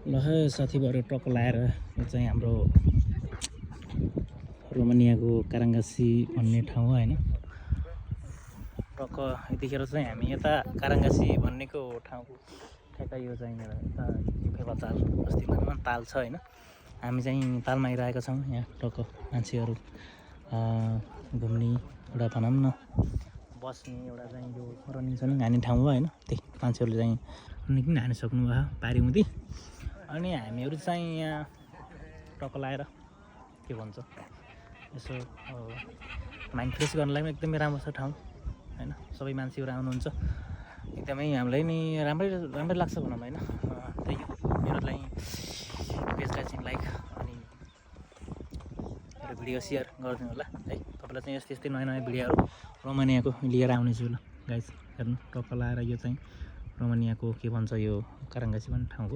ल है साथीभाइहरू टक्क लाएर यो चाहिँ हाम्रो रोमानियाको काराङ्गासी भन्ने ठाउँ हो हैन। टक्क यतिखेर चाहिँ हामी यता काराङ्गासी भन्नेको ठाउँको ठ्याक्कै यो चाहिँ यता फेवा ताल अस्ति भनौँ ताल छ हैन। हामी चाहिँ तालमा आइरहेका छौँ। यहाँ टक्क मान्छेहरू घुम्ने एउटा भनौँ न बस्ने एउटा चाहिँ यो रनिङ सनिङ हान्ने ठाउँ हो हैन। त्यही मान्छेहरूले चाहिँ रनिङ पनि हानिसक्नु भयो पारिमुदी। अनि हामीहरू चाहिँ यहाँ टक्क लाएर के भन्छ यसो माइन्ड फ्रेस गर्नलाई पनि एकदमै राम्रो छ ठाउँ हैन। सबै मान्छेहरू आउनुहुन्छ एकदमै हामीलाई नि राम्रै लाग्छ भनौँ हैन। त्यही मेरोलाई पेजलाई चाहिँ लाइक अनि मेरो भिडियो सेयर गरिदिनु होला है। तपाईँलाई चाहिँ यस्तै नयाँ नयाँ भिडियोहरू रोमानियाको लिएर आउनेछु ल गाइस। हेर्नु टक्क लाएर यो चाहिँ रोमानियाको के भन्छ यो काराङ्गासी भन्ने ठाउँको